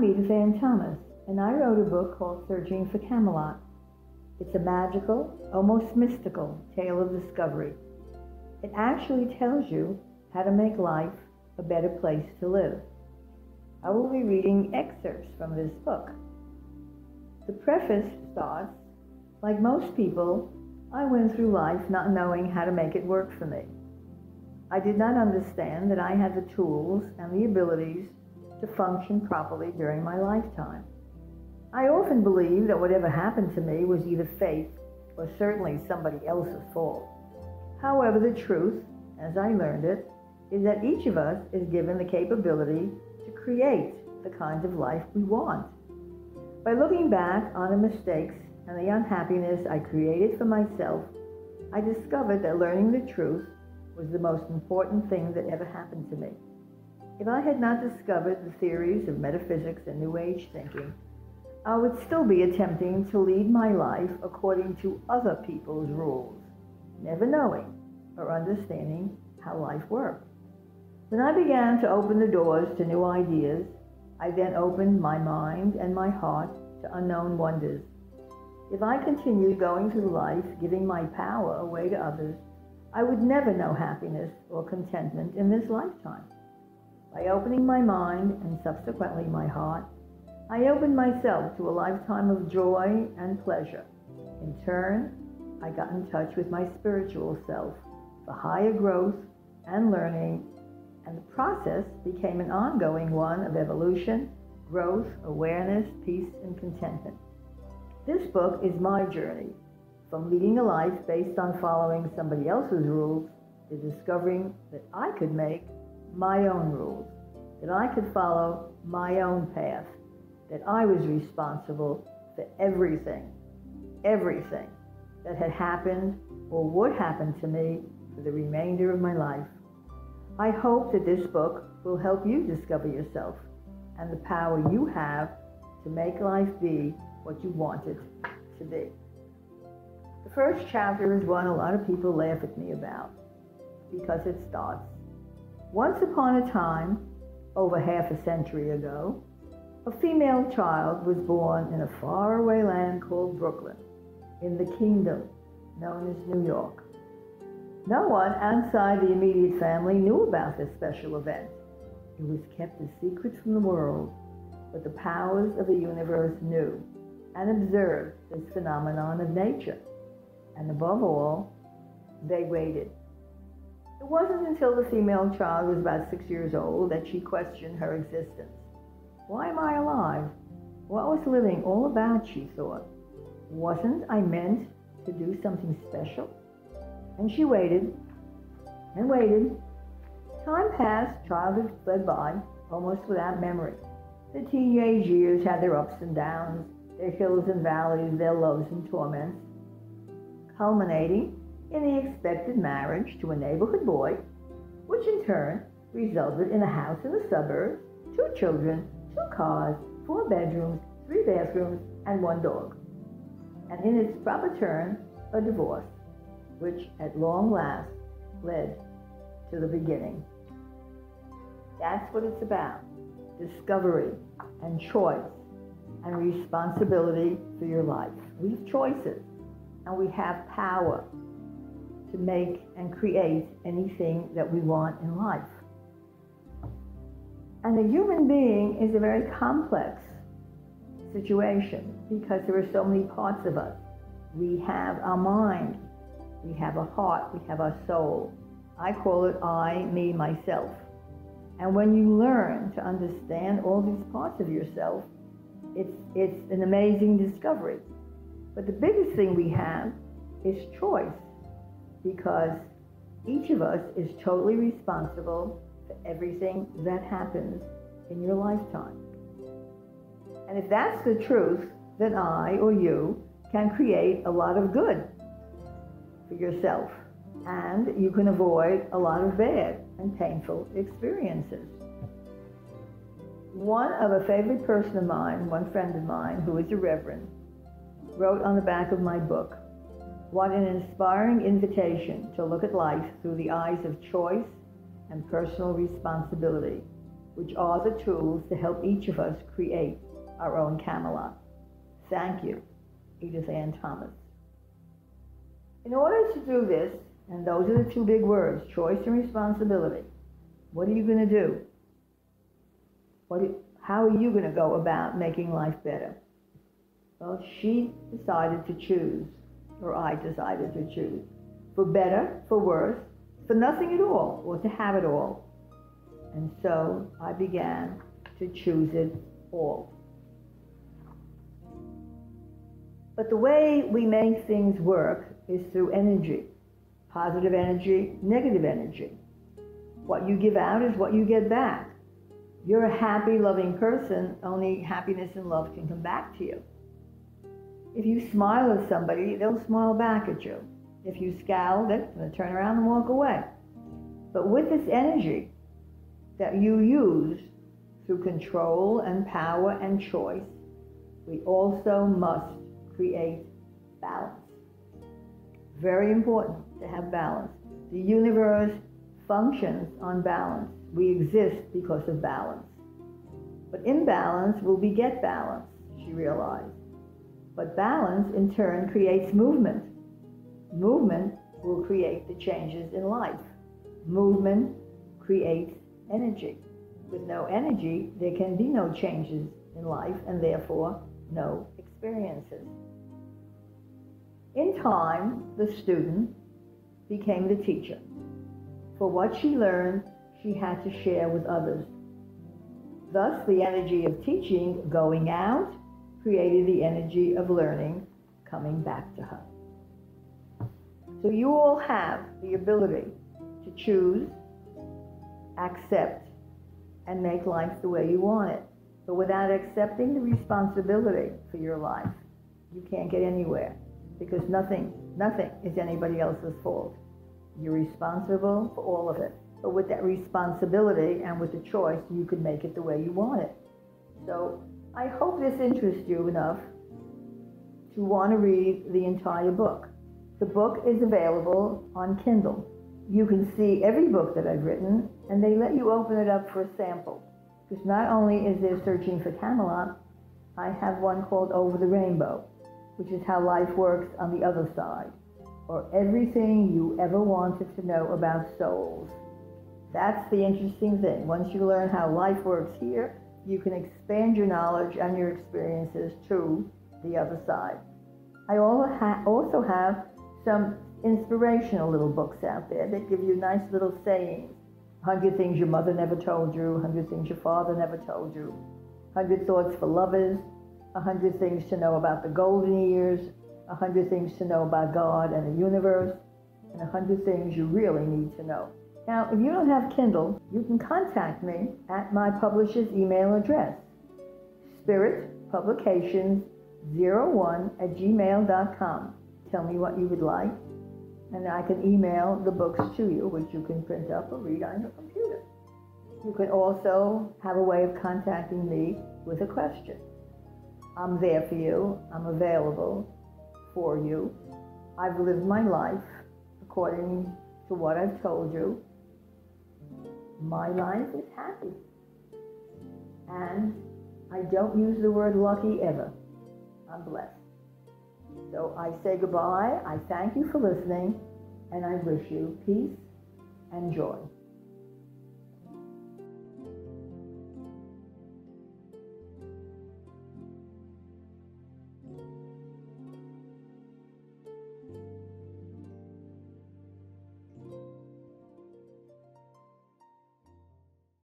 Edith Ann Thomas, and I wrote a book called Searching for Camelot. It's a magical, almost mystical tale of discovery. It actually tells you how to make life a better place to live. I will be reading excerpts from this book. The preface starts, like most people, I went through life not knowing how to make it work for me. I did not understand that I had the tools and the abilities to function properly during my lifetime. I often believed that whatever happened to me was either fate or certainly somebody else's fault. However, the truth, as I learned it, is that each of us is given the capability to create the kind of life we want. By looking back on the mistakes and the unhappiness I created for myself, I discovered that learning the truth was the most important thing that ever happened to me. If I had not discovered the theories of metaphysics and New Age thinking, I would still be attempting to lead my life according to other people's rules, never knowing or understanding how life worked. When I began to open the doors to new ideas, I then opened my mind and my heart to unknown wonders. If I continued going through life giving my power away to others, I would never know happiness or contentment in this lifetime. By opening my mind and subsequently my heart, I opened myself to a lifetime of joy and pleasure. In turn, I got in touch with my spiritual self for higher growth and learning, and the process became an ongoing one of evolution, growth, awareness, peace, and contentment. This book is my journey from leading a life based on following somebody else's rules to discovering that I could make my own rules, that I could follow my own path, that I was responsible for everything that had happened or would happen to me for the remainder of my life. I hope that this book will help you discover yourself and the power you have to make life be what you want it to be. The first chapter is one a lot of people laugh at me about because it starts, once upon a time, over half a century ago, a female child was born in a faraway land called Brooklyn, in the kingdom known as New York. No one outside the immediate family knew about this special event. It was kept a secret from the world, but the powers of the universe knew and observed this phenomenon of nature. And above all, they waited. It wasn't until the female child was about 6 years old that she questioned her existence. Why am I alive? What was living all about, she thought. Wasn't I meant to do something special? And she waited and waited. Time passed, childhood fled by, almost without memory. The teenage years had their ups and downs, their hills and valleys, their loves and torments, culminating in the expected marriage to a neighborhood boy, which in turn resulted in a house in the suburbs, 2 children, 2 cars, 4 bedrooms, 3 bathrooms, and 1 dog. And in its proper turn, a divorce, which at long last led to the beginning. That's what it's about, discovery and choice and responsibility for your life. We have choices and we have power to make and create anything that we want in life. And the human being is a very complex situation because there are so many parts of us. We have our mind, we have a heart, we have our soul. I call it I, me, myself. And when you learn to understand all these parts of yourself, it's an amazing discovery. But the biggest thing we have is choice, because each of us is totally responsible for everything that happens in your lifetime. And if that's the truth, then I or you can create a lot of good for yourself, and you can avoid a lot of bad and painful experiences. One of a favorite person of mine, one friend of mine who is a reverend, wrote on the back of my book, "What an inspiring invitation to look at life through the eyes of choice and personal responsibility. which are the tools to help each of us create our own Camelot. Thank you, Edith Ann Thomas. In order to do this, and those are the two big words, choice and responsibility, what are you going to do? How are you going to go about making life better? Well, she decided to choose, or I decided to choose, for better, for worse, for nothing at all, or to have it all. And so I began to choose it all. But the way we make things work is through energy. Positive energy, negative energy. What you give out is what you get back. You're a happy, loving person, only happiness and love can come back to you. If you smile at somebody, they'll smile back at you. If you scowl, they're going to turn around and walk away. But with this energy that you use through control and power and choice, we also must create balance. Very important to have balance. The universe functions on balance. We exist because of balance. But imbalance will beget balance, she realized. But balance, in turn, creates movement. Movement will create the changes in life. Movement creates energy. With no energy, there can be no changes in life, and therefore, no experiences. In time, the student became the teacher. For what she learned, she had to share with others. Thus, the energy of teaching going out created the energy of learning coming back to her. So you all have the ability to choose, accept, and make life the way you want it. But without accepting the responsibility for your life, you can't get anywhere, because nothing is anybody else's fault. You're responsible for all of it. But with that responsibility and with the choice, you can make it the way you want it. So I hope this interests you enough to want to read the entire book. The book is available on Kindle. You can see every book that I've written, and they let you open it up for a sample. Because not only is there Searching for Camelot, I have one called Over the Rainbow, which is how life works on the other side, or everything you ever wanted to know about souls. That's the interesting thing. Once you learn how life works here, you can expand your knowledge and your experiences to the other side. I also have some inspirational little books out there that give you nice little sayings. 100 things your mother never told you, 100 things your father never told you, 100 thoughts for lovers, 100 things to know about the golden years, 100 things to know about God and the universe, and 100 things you really need to know. Now, if you don't have Kindle, you can contact me at my publisher's email address, spiritpublications01@gmail.com. Tell me what you would like, and I can email the books to you, which you can print up or read on your computer. You can also have a way of contacting me with a question. I'm there for you. I'm available for you. I've lived my life according to what I've told you. My life is happy. And I don't use the word lucky ever. I'm blessed. So I say goodbye. I thank you for listening, and I wish you peace and joy.